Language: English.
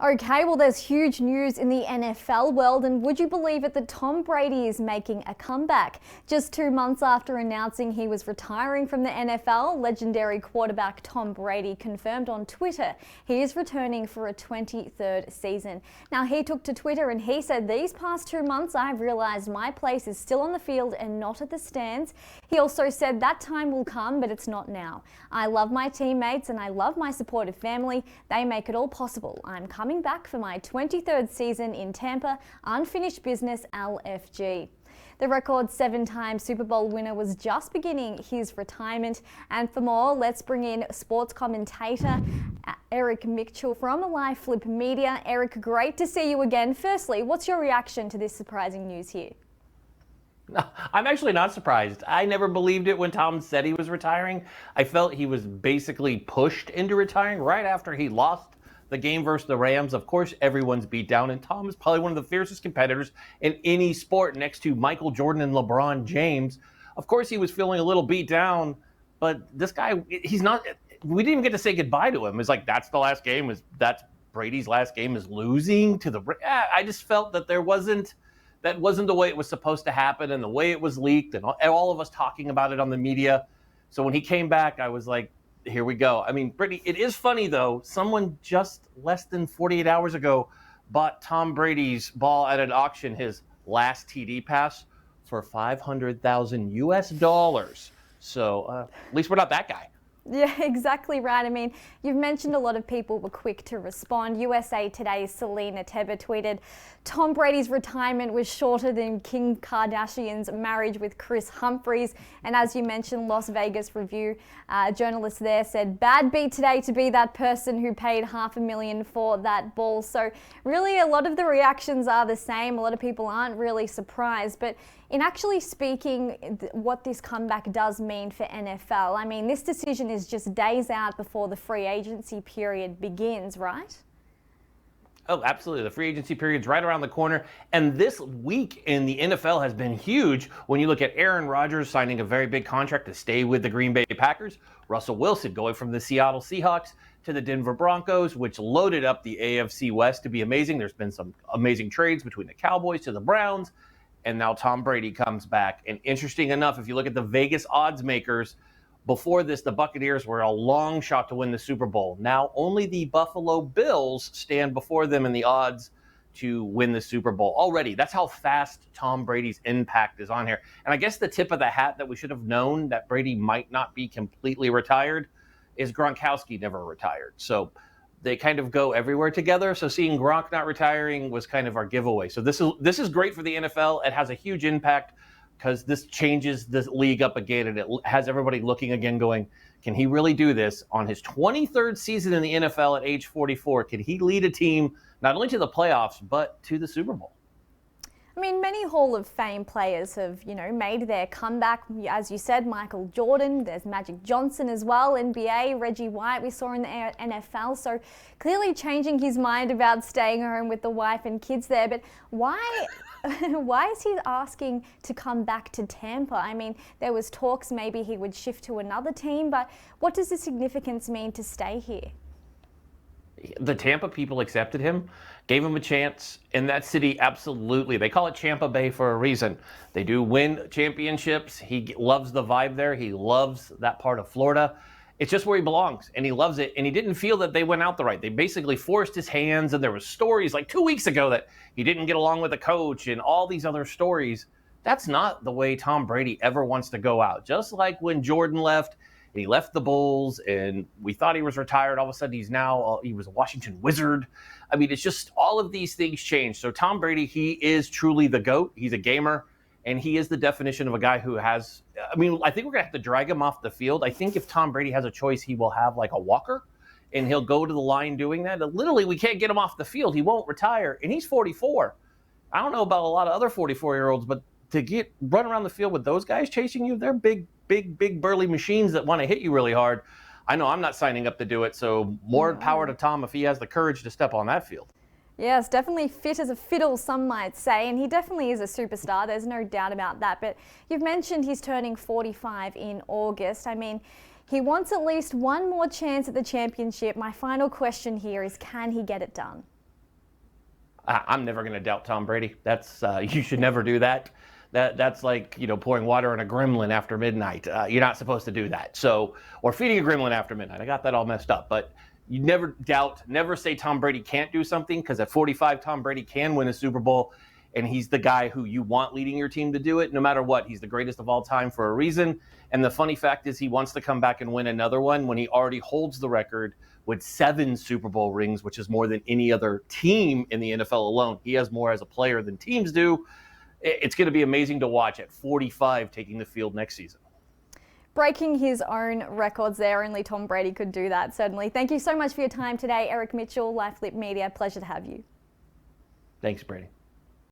Okay, well, there's huge news in the NFL world, and would you believe it that Tom Brady is making a comeback? Just 2 months after announcing he was retiring from the NFL, legendary quarterback Tom Brady confirmed on Twitter he is returning for a 23rd season. Now, he took to Twitter and he said, "These past 2 months, I've realized my place is still on the field and not at the stands." He also said that time will come, but it's not now. "I love my teammates and I love my supportive family. They make it all possible. I'm coming back for my 23rd season in Tampa, unfinished business LFG." The record 7-time Super Bowl winner was just beginning his retirement. And for more, let's bring in sports commentator Eric Mitchell from Live Flip Media. Eric, great to see you again. Firstly, what's your reaction to this surprising news here? I'm actually not surprised. I never believed it when Tom said he was retiring. I felt he was basically pushed into retiring right after he lost the game versus the Rams. Of course, everyone's beat down, and Tom is probably one of the fiercest competitors in any sport next to Michael Jordan and LeBron James. Of course, he was feeling a little beat down, but this guy, he's not, we didn't even get to say goodbye to him. It's like, that's the last game, that's Brady's last game is losing to the, I just felt that that wasn't the way it was supposed to happen and the way it was leaked and all of us talking about it on the media. So when he came back, I was like, here we go. I mean, Brittany, it is funny, though. Someone just less than 48 hours ago bought Tom Brady's ball at an auction, his last TD pass, for $500,000 US. So at least we're not that guy. Yeah, exactly right. I mean, you've mentioned a lot of people were quick to respond. USA Today's Selena Tebber tweeted, "Tom Brady's retirement was shorter than Kim Kardashian's marriage with Chris Humphries." And as you mentioned, Las Vegas Review journalist there said, "Bad beat today to be that person who paid $500,000 for that ball." So really a lot of the reactions are the same. A lot of people aren't really surprised. But in actually speaking, what this comeback does mean for NFL, I mean, this decision is just days out before the free agency period begins, right? Oh, absolutely. The free agency period's right around the corner. And this week in the NFL has been huge when you look at Aaron Rodgers signing a very big contract to stay with the Green Bay Packers, Russell Wilson going from the Seattle Seahawks to the Denver Broncos, which loaded up the AFC West to be amazing. There's been some amazing trades between the Cowboys to the Browns. And now Tom Brady comes back. And interesting enough, if you look at the Vegas odds makers, before this, the Buccaneers were a long shot to win the Super Bowl. Now only the Buffalo Bills stand before them in the odds to win the Super Bowl already. That's how fast Tom Brady's impact is on here. And I guess the tip of the hat that we should have known that Brady might not be completely retired is Gronkowski never retired. So they kind of go everywhere together. So seeing Gronk not retiring was kind of our giveaway. So this is great for the NFL. It has a huge impact because this changes the league up again, and it has everybody looking again going, can he really do this on his 23rd season in the NFL at age 44? Can he lead a team not only to the playoffs, but to the Super Bowl? I mean, many Hall of Fame players have, made their comeback. As you said, Michael Jordan, there's Magic Johnson as well, NBA, Reggie White we saw in the NFL. So clearly changing his mind about staying home with the wife and kids there. But why is he asking to come back to Tampa? I mean, there was talks maybe he would shift to another team, but what does the significance mean to stay here? The Tampa people accepted him, gave him a chance in that city. Absolutely. They call it Tampa Bay for a reason. They do win championships. He loves the vibe there. He loves that part of Florida. It's just where he belongs, and he loves it. And he didn't feel that they went out the right. They basically forced his hands, and there was stories like 2 weeks ago that he didn't get along with the coach and all these other stories. That's not the way Tom Brady ever wants to go out. Just like when Jordan left, and he left the Bulls, and we thought he was retired. All of a sudden, he was a Washington Wizard. I mean, it's just all of these things change. So Tom Brady, he is truly the GOAT. He's a gamer, and he is the definition of a guy who has, I mean, I think we're going to have to drag him off the field. I think if Tom Brady has a choice, he will have like a walker, and he'll go to the line doing that. And literally, we can't get him off the field. He won't retire, and he's 44. I don't know about a lot of other 44-year-olds, but to run around the field with those guys chasing you, they're big burly machines that want to hit you really hard. I know I'm not signing up to do it, so more power to Tom if he has the courage to step on that field. Yes, definitely fit as a fiddle, some might say, and he definitely is a superstar. There's no doubt about that. But you've mentioned he's turning 45 in August. I mean, he wants at least one more chance at the championship. My final question here is, can he get it done? I'm never going to doubt Tom Brady. That's you should never do that. That's like, pouring water on a gremlin after midnight. You're not supposed to do that. So, or feeding a gremlin after midnight. I got that all messed up. But you never say Tom Brady can't do something, because at 45, Tom Brady can win a Super Bowl, and he's the guy who you want leading your team to do it. No matter what, he's the greatest of all time for a reason. And the funny fact is, he wants to come back and win another one when he already holds the record with 7 Super Bowl rings, which is more than any other team in the NFL alone. He has more as a player than teams do. It's going to be amazing to watch at 45 taking the field next season. Breaking his own records there. Only Tom Brady could do that, certainly. Thank you so much for your time today, Eric Mitchell, LifeFlip Media. Pleasure to have you. Thanks, Brady.